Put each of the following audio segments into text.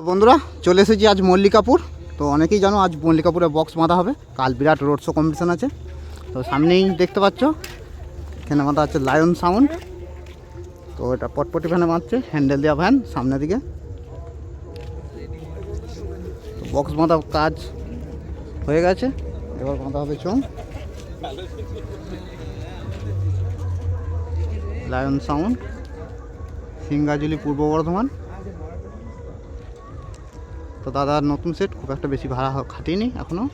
বন্ধুরা চলে এসেছি আজ মল্লিকাপুর। তো অনেকেই জানো আজ মল্লিকাপুরে বক্স বাঁধা হবে, কাল বিরাট রোড শো কম্পিটিশন আছে। তো সামনেই দেখতে পাচ্ছ এখানে বাঁধা হচ্ছে লায়ন সাউন্ড। তো এটা পটপটি ভ্যানে বাঁধছে, হ্যান্ডেল দেওয়া ভ্যান সামনের দিকে। তো বক্স বাঁধা কাজ হয়ে গেছে, এবার বাঁধা হবে চোং। লায়ন সাউন্ড, সিঙ্গাজুলি, পূর্ব বর্ধমান। তো দাদার নতুন সেট, খুব একটা বেশি ভাড়া খাটিনি এখনও।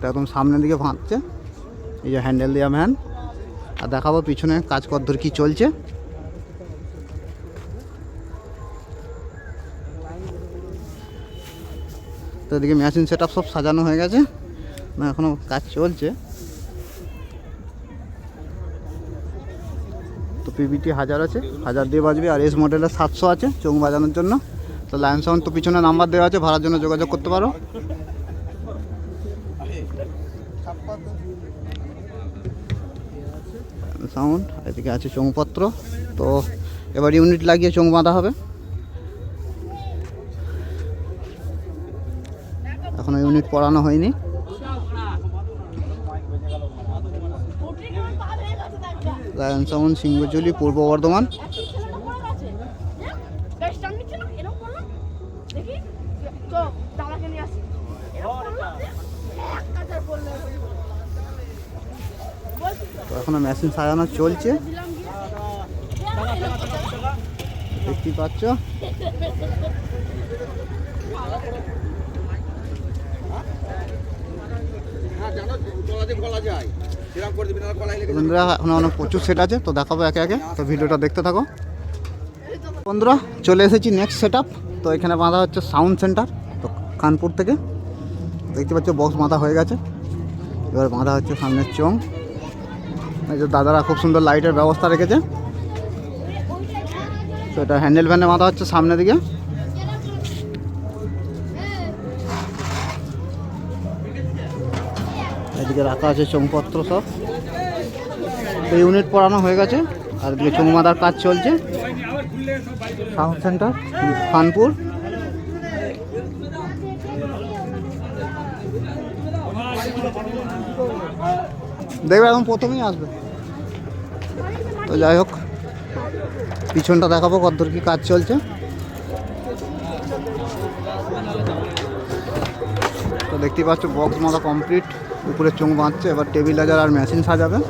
একদম সামনের দিকে ভাঙছে, এই যে হ্যান্ডেল দেওয়া ভ্যান। আর দেখাবো পিছনে কাজ কদ্দূর কী চলছে। তো এদিকে মেশিন সেট আপ সব সাজানো হয়ে গেছে, না এখনও কাজ চলছে। তো পিবিটি 1000 আছে, 1000 দিয়ে বাজবে। আর এস মডেলের 700 আছে চোং বাজানোর জন্য। তো লায়ন সাউন্ড তো পিছনে নাম্বার দেওয়া আছে, ভাড়ার জন্য যোগাযোগ করতে পারো। সাউন্ড এদিকে আছে চোংপত্র। তো এবার ইউনিট লাগিয়ে চোং বাঁধা হবে। এখনো ইউনিট পড়ানো হয়নি। লায়ন সাউন্ড, সিঙ্গজুলি, পূর্ব বর্ধমান। তো এখনো মেশিন সাজানো চলছে, দেখতেই পাচ্ছ। বন্ধুরা এখন অনেক প্রচুর সেট আছে, তো দেখাবো একে একে। তো ভিডিওটা দেখতে থাকো। বন্ধুরা চলে এসেছি নেক্সট সেট আপ। তো এখানে বাঁধা হচ্ছে সাউন্ড সেন্টার, তো কানপুর থেকে। দেখতে পাচ্ছ বক্স বাঁধা হয়ে গেছে, এবার বাঁধা হচ্ছে সামনের চোং। এই যে দাদারা খুব সুন্দর লাইটের ব্যবস্থা রেখেছে। তো এটা হ্যান্ডেল ভ্যানে বাঁধা হচ্ছে সামনের দিকে। এদিকে রাখা আছে চোংপত্র সব। তো ইউনিট পড়ানো হয়ে গেছে, আর এদিকে চোং বাঁধার কাজ চলছে। Sound centre Kanpur. দেখবে এখন প্রথমেই আসবে। তো যাই হোক, পিছনটা দেখাবো কতদূর কি কাজ চলছে। তো দেখতেই পাচ্ছ বক্স বাঁধা কমপ্লিট, উপরে চোং বাঁধছে। এবার টেবিলাইজার আর মেশিন সাজাবে।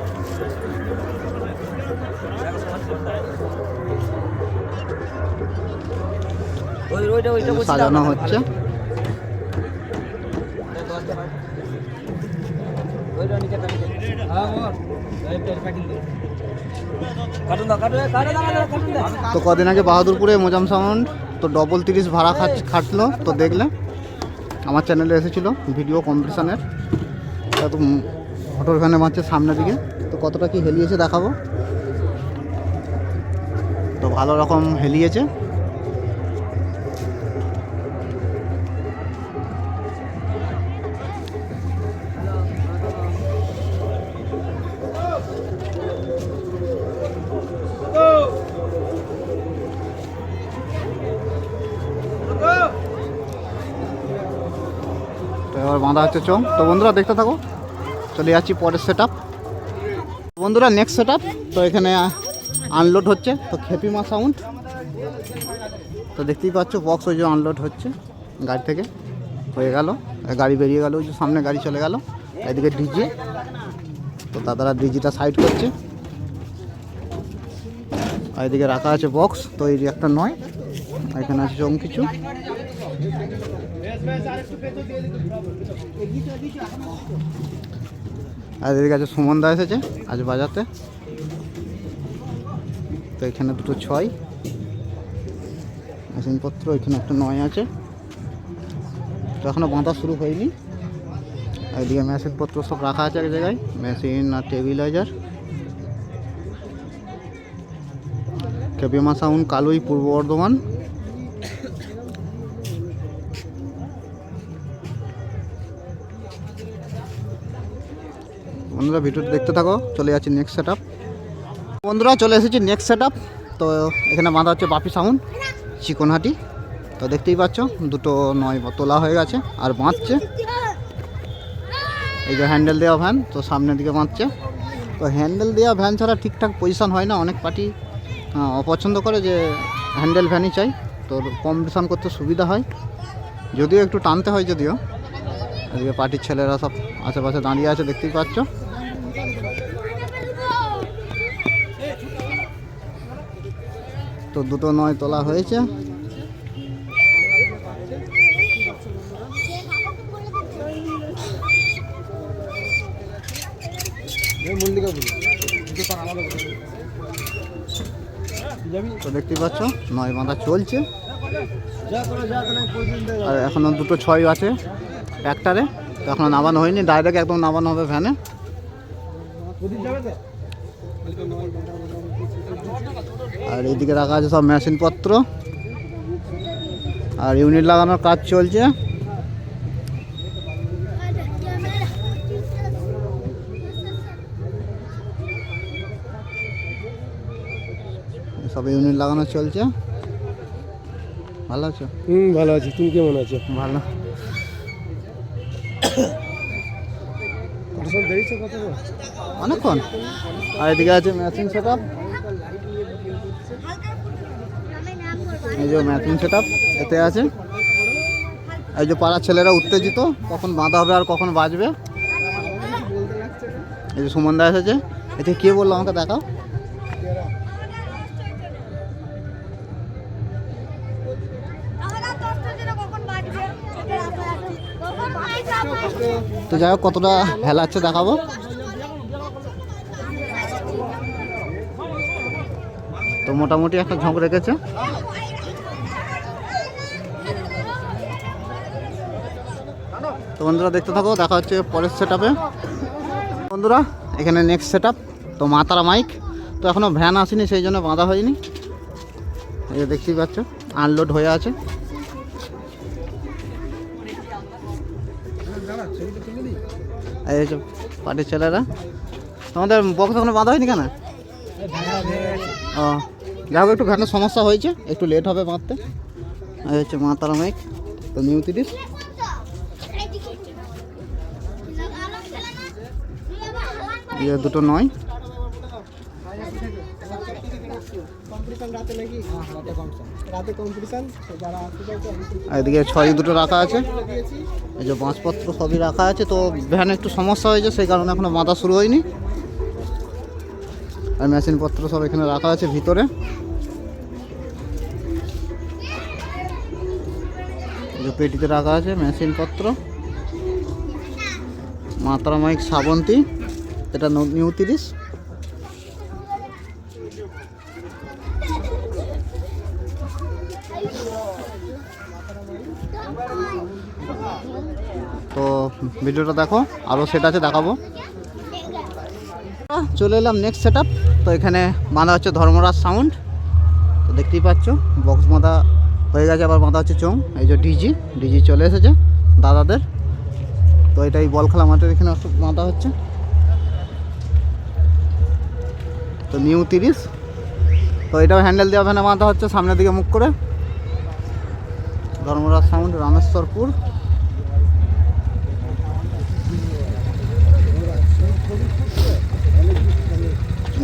সাজানো হচ্ছে। তো কদিন আগে বাহাদুরপুরে মোজাম সাউন্ড তো 30 ভাড়া খাটলো, তো দেখলে আমার চ্যানেলে এসেছিলো ভিডিও কম্পিটিশানের। তো মোটর ভ্যানে বাঁচছে সামনের দিকে। তো কতটা কি হেলিয়েছে দেখাবো। তো ভালো রকম হেলিয়েছে। এবার বাঁধা হচ্ছে চোং। তো বন্ধুরা দেখতে থাকো, চলে যাচ্ছি পরের সেট আপ। বন্ধুরা নেক্সট সেট আপ। তো এখানে আনলোড হচ্ছে, তো খেপিমা সাউন্ড। তো দেখতেই পাচ্ছ বক্স ওই যে আনলোড হচ্ছে গাড়ি থেকে, হয়ে গেল। গাড়ি বেরিয়ে গেল, ওই যে সামনে গাড়ি চলে গেল। এদিকে ডিজি, তো দাদারা ডিজিটা সাইড করছে। আর এদিকে রাখা আছে বক্স, তো এই একটা নয়, এখানে আছে চোং কিছু। আর এদিকে আছে সুমনদা এসেছে আজ বাজাতে। তো এখানে দুটো 6 মেশিনপত্র, এখানে একটা 9 আছে। তো এখনো বাঁধা শুরু হয়নি। আর এদিকে মেশিনপত্র সব রাখা আছে এক জায়গায়, মেশিন আর টেবিলাইজার। খেপিমা সাউন্ড, কালুই, পূর্ব বর্ধমান। বন্ধুরা ভিডিওটা দেখতে থাকো, চলে যাচ্ছি নেক্সট সেট আপ। বন্ধুরা চলে এসেছি নেক্সট সেট আপ। তো এখানে বাঁধা হচ্ছে বাপি সাউন্ড চিকনহাটি। তো দেখতেই পাচ্ছ দুটো নয় তোলা হয়ে গেছে আর বাঁধছে। এই যে হ্যান্ডেল দেওয়া ভ্যান, তো সামনের দিকে বাঁধছে। তো হ্যান্ডেল দেওয়া ভ্যান ছাড়া ঠিকঠাক পজিশন হয় না, অনেক পার্টি অপছন্দ করে যে হ্যান্ডেল ভ্যানই চাই, তো কম্পিটিশন করতে সুবিধা হয়, যদিও একটু টানতে হয়। যদিও এদিকে পার্টির ছেলেরা সব আশেপাশে দাঁড়িয়ে আছে দেখতেই পাচ্ছ। তো দুটো নয় তোলা হয়েছে। তো দেখতেই পাচ্ছ নয় বাঁধা চলছে, আর এখনো দুটো ছয় আছে ট্র্যাক্টরে, তো এখনো নামানো হয়নি, ডাইরেক্ট একদম নামানো হবে ভ্যানে। আর এইদিকে রাখা আছে সব মেশিনপত্র, আর ইউনিট লাগানোর কাজ চলছে। সব ইউনিট লাগানো চলছে। ভালো আছো? ভালো আছি, তুমি কেমন আছো? ভালো। অনেকক্ষণ। আর এদিকে আছে ম্যাচিং সেট আপ, এই যে ম্যাচিং সেট আপ এতে আছে। এই যে পাড়ার ছেলেরা উত্তেজিত, কখন বাঁধা হবে আর কখন বাজবে। এই যে সুমন দা এসেছে, এতে কে বললো আমাকে দেখাও। তো যাই হোক কতটা হেলাচ্ছে দেখাবো। তো মোটামুটি একটা ঝোঁক রেখেছে। তো বন্ধুরা দেখতে থাকো, দেখা হচ্ছে পরের সেট আপে। বন্ধুরা এখানে নেক্সট সেট আপ, তো মাতারা মাইক। তো এখনও ভ্যান আসেনি, সেই জন্য বাঁধা হয়নি। এই দেখতেই পাচ্ছ আনলোড হয়ে আছে। এই যে পার্টির ছেলেরা, তোমাদের বক্স এখনো বাঁধা হয়নি কেন? ও যাই হোক, একটু ভ্যানের সমস্যা হয়েছে, একটু লেট হবে বাঁধতে। এই হচ্ছে মাতারা মাইক, তো নিউ 30। এই দুটো নয়, এদিকে ছয় দুটো রাখা আছে। এই যে বাঁশপত্র সবই রাখা আছে। তো ভ্যানে একটু সমস্যা হয়েছে, সেই কারণে এখনো বাঁধা শুরু হয়নি। আর মেশিনপত্র সব এখানে রাখা আছে ভিতরে। এই যে পেটিতে রাখা আছে মেশিনপত্র। মাতারা মাইক শ্রাবন্তী, এটা নিউ 30। তো ভিডিওটা দেখো, আরও সেট আছে দেখাবো। চলে এলাম নেক্সট সেট আপ। তো এখানে বাঁধা হচ্ছে ধর্মরাজ সাউন্ড, তো দেখতেই পাচ্ছ বক্স বাঁধা হয়ে গেছে, আবার বাঁধা হচ্ছে চোং। এই যে ডিজি চলে এসেছে দাদাদের। তো এটাই বল খেলা মাঠের এখানে বাঁধা হচ্ছে। তো নিউ 30। তো এটাও হ্যান্ডেল দেওয়া ভ্যানে বাঁধা হচ্ছে, সামনের দিকে মুখ করে। ধর্মরাজ সাউন্ড, রামেশ্বরপুর।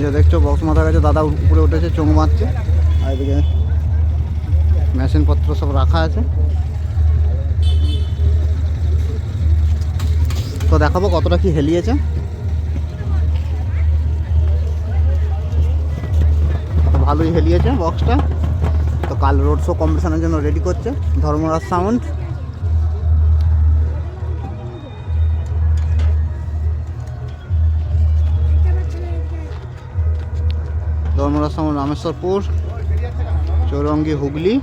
যে দেখছো বক্স মাথা গেছে, দাদা উপরে উঠেছে, চোখ মারছে। আর এদিকে মেশিনপত্র সব রাখা আছে। তো দেখাবো কতটা কি হেলিয়েছে। ভালোই হেলিয়েছে বক্সটা। তো কাল রোড শো কম্পিটিশনের জন্য রেডি করছে ধর্মরাজ সাউন্ড। ধর্মরাজ সাউন্ড, রামেশ্বরপুর, চৌরঙ্গি, হুগলি।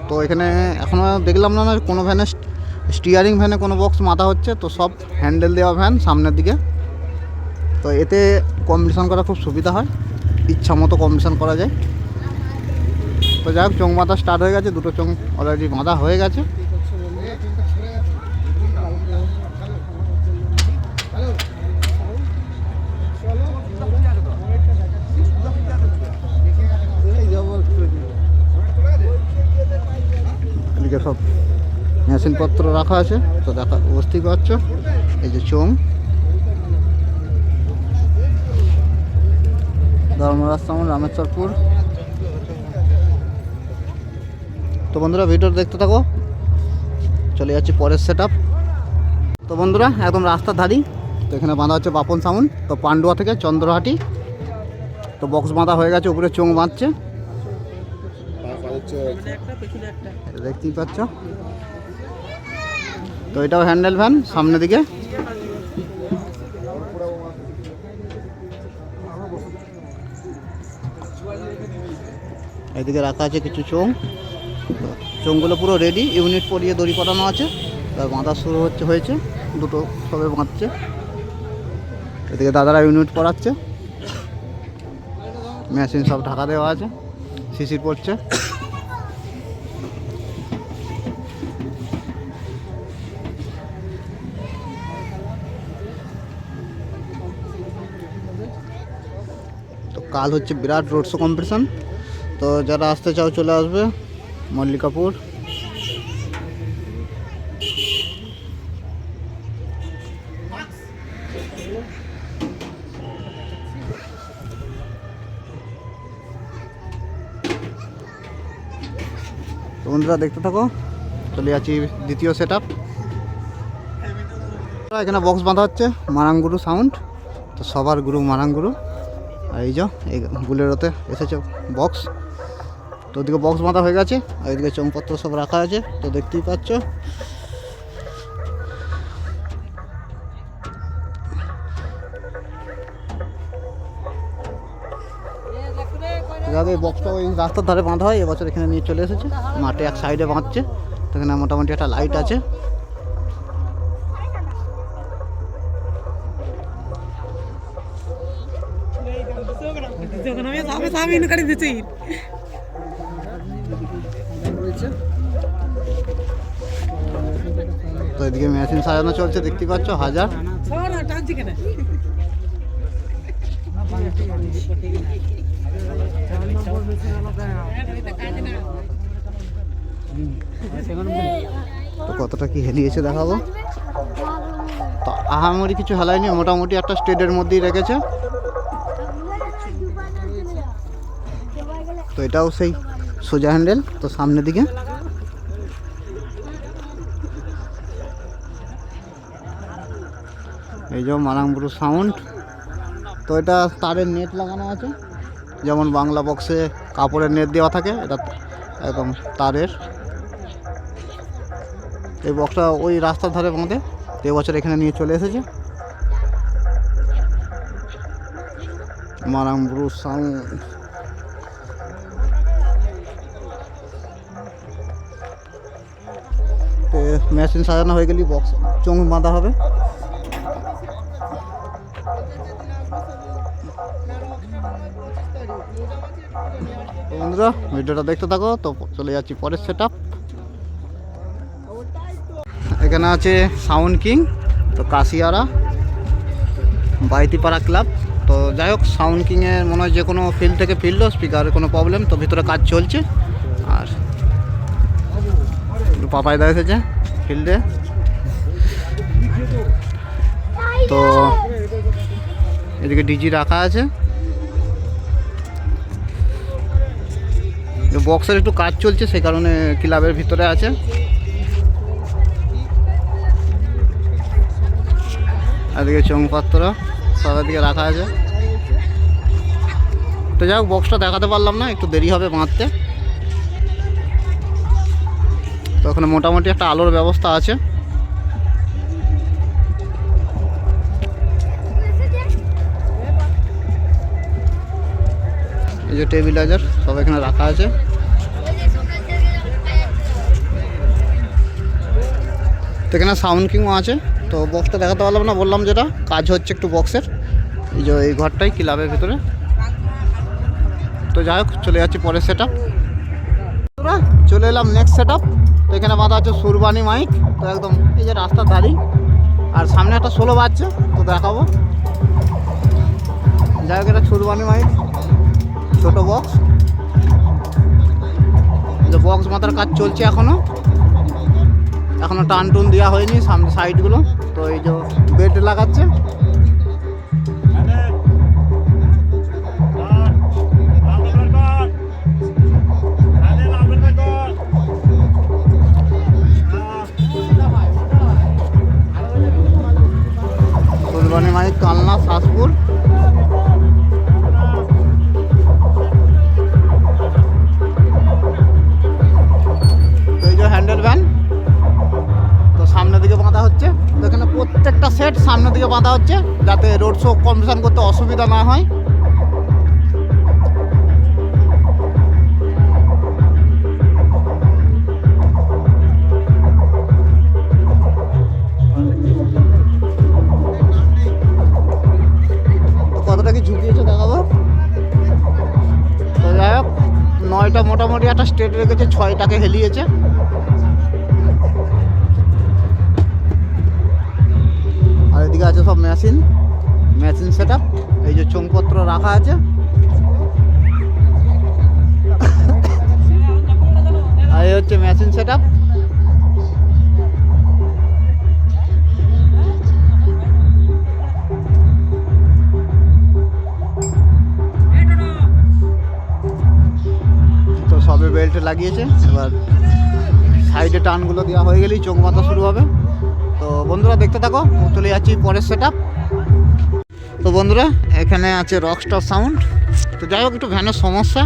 তো এখানে এখনও দেখলাম না কোনো ভ্যানে স্টিয়ারিং ভ্যানে কোনো বক্স মাথা হচ্ছে। তো সব হ্যান্ডেল দেওয়া ভ্যান সামনের দিকে। তো এতে কম্পিটিশন করা খুব সুবিধা হয়, ইচ্ছা মতো কম্পিটিশন করা যায়। তো যাই হোক চোং বাঁধা স্টার্ট হয়ে গেছে, দুটো চোং অলরেডি বাঁধা হয়ে গেছে। সব মেশিনপত্র রাখা আছে, তো দেখা বুঝতেই পারছো। এই যে চোং, ধর্মরাজ সাউন্ড, রামেশ্বরপুর। তো বন্ধুরা ভিডিও দেখতে থাকো, চলে যাচ্ছি পরের সেট আপ। তো বন্ধুরা একদম রাস্তার ধারি, তো এখানে বাঁধা হচ্ছে বাপন সাউন্ড, তো পান্ডুয়া থেকে চন্দ্রহাটি। তো বক্স বাঁধা হয়ে গেছে, উপরে চোং বাঁধছে, দেখতেই পাচ্ছ। তো এটাও হ্যান্ডেল ভ্যান সামনের দিকে। এদিকে রাখা আছে কিছু চোং, চোংগুলো পুরো রেডি, ইউনিট পরিয়ে দড়ি পটানো আছে, তার বাঁধা শুরু হয়েছে, দুটো সবে বাঁধছে। এদিকে দাদারা ইউনিট পড়াচ্ছে, মেশিন সব ঢাকা দেওয়া আছে, শিশির পড়ছে। তো কাল হচ্ছে বিরাট রোড শো কম্পিটিশন, তো যারা আসতে চাও চলে আসবে মল্লিকাপুর। তো বন্ধুরা দেখতে থাকো, চলে যাচ্ছি দ্বিতীয় সেট আপ। এখানে বক্স বাঁধা হচ্ছে মারাঙ্গুরু সাউন্ড, তো সবার গুরু মারাঙ্গুরু। আর এই যে এই বুলেরোতে এসেছে বক্স, তো ওদিকে বক্স বাঁধা হয়ে গেছে, আর এদিকে চোংপত্র সব রাখা আছে, তো দেখতেই পাচ্ছ। যাদের বক্সটা ওই রাস্তার ধারে বাঁধা হয়, এবছর এখানে নিয়ে চলে এসেছে, মাঠে এক সাইডে বাঁধছে। তো এখানে মোটামুটি একটা লাইট আছে। তো এদিকে মেশিন সাজানো চলছে, দেখতে পাচ্ছ হাজার। তো কতটা কি হেলিয়েছে দেখাবো। তো আহামরি কিছু হেলায়নি, মোটামুটি একটা স্টেডের মধ্যেই রেখেছে। তো এটাও সেই সোজা হ্যান্ডেল, তো সামনের দিকে। এই যে মারাঙ্গুরু সাউন্ড, তো এটা তারের নেট লাগানো আছে, যেমন বাংলা বক্সে কাপড়ের নেট দেওয়া থাকে, এটা একদম তারের। এই বক্সটা ওই রাস্তার ধারে বাঁধে, এবছর এখানে নিয়ে চলে এসেছে মারাঙ্গুরু সাউন্ড। মেশিন সাজানো হয়ে গেলেই বক্স চোং বাঁধা হবে। বন্ধুরা ভিডিওটা দেখতে থাকো, তো চলে যাচ্ছি পরের সেট আপ। এখানে আছে সাউন্ড কিং, তো কাশিয়ারা বাইতিপাড়া ক্লাব। তো যাই হোক, সাউন্ড কিংয়ের মনে হয় যে কোনো ফিল্ড থেকে ফিল্ডও স্পিকারের কোনো প্রবলেম, তো ভিতরে কাজ চলছে। আর পাপাইদা এসেছে ফিল্ডে, তো এদিকে ডিজি রাখা আছে। বক্সের একটু কাজ চলছে, সেই কারণে ক্লাবের ভিতরে আছে। এদিকে চোংপত্র সব এদিকে রাখা আছে। তো যাই হোক, বক্সটা দেখাতে পারলাম না, একটু দেরি হবে বাঁধতে। তো ওখানে মোটামুটি একটা আলোর ব্যবস্থা আছে। এই যে টেবিলাইজার সব এখানে রাখা আছে। তো এখানে সাউন্ড কিংও আছে। তো বক্সটা দেখাতে পারলাম না, বললাম যেটা কাজ হচ্ছে একটু বক্সের, এই যে এই ঘরটাই ক্লাবের ভিতরে। তো যাই হোক, চলে যাচ্ছি পরের সেট আপ। চলে এলাম নেক্সট সেট আপ। তো এখানে বাঁধা আছে সুরবানি মাইক, তো একদম এই যে রাস্তার ধারেই, আর সামনে একটা 16 বাজছে, তো দেখাবো। যাই হোক, এটা সুরবানি মাইক, ছোটো বক্স। যে বক্স বাঁধার কাজ চলছে এখনও। এখনো টান টুন দেওয়া হয়নি সামনে সাইডগুলো। তো এই যে বেড লাগাচ্ছে। ফুলবানি মাইক কালনা শাসপুর। তো এই যে হ্যান্ডেল ভ্যান তো সামনের দিকে বাঁধা হচ্ছে। তো এখানে প্রত্যেকটা সেট সামনের দিকে বাঁধা হচ্ছে যাতে রোড শো কম্পিটিশন করতে অসুবিধা না হয়। তো কতটা কি ঝুঁকিয়েছে দেখাবো। তো যাই হোক 9টা মোটামুটি একটা স্টেট রেখেছে, 6টাকে হেলিয়েছে। আর এদিকে আছে সব মেশিন সেট আপ। এই যে চোঙপত্র রাখা আছে। আর এই হচ্ছে মেশিন সেট আপ। তো সবে বেল্ট লাগিয়েছে, এবার সাইডে টানগুলো দেওয়া হয়ে গেলেই চোখ মাথা শুরু হবে। তো বন্ধুরা দেখতে থাকো, চলে যাচ্ছি পরের সেট আপ। তো বন্ধুরা এখানে আছে রকস্টার সাউন্ড। তো যাই হোক একটু ভ্যানের সমস্যা,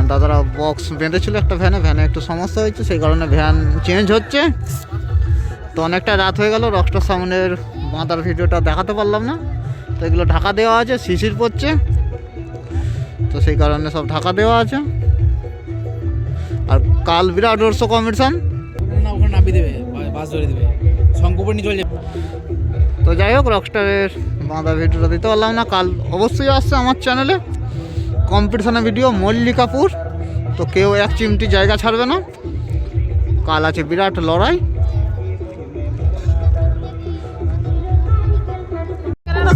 দাদারা বক্স বেঁধেছিল একটা ভ্যানে একটু সমস্যা হয়েছে, সেই কারণে ভ্যান চেঞ্জ হচ্ছে। তো অনেকটা রাত হয়ে গেল, রকস্টার সাউন্ডের বাঁধার ভিডিওটা দেখাতে পারলাম না। তো এগুলো ঢাকা দেওয়া আছে, শিশির পড়ছে, তো সেই কারণে সব ঢাকা দেওয়া আছে। আর কাল বিরাট রোড শো কম্পিটিশন। ওখানে নামিয়ে দেবে, বাস ধরে দেবে, শঙ্করপুর নিয়ে চলে যাবে। তো যাই হোক রকস্টারের বাঁধা ভিডিওটা দিতে পারলাম না। কাল অবশ্যই আসছে আমার চ্যানেলে কম্পিটিশনের ভিডিও মল্লিকাপুর। তো কেউ এক চিমটি জায়গা ছাড়বে না, কাল আছে বিরাট লড়াই।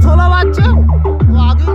ষোলো বাজছে, তো আগেই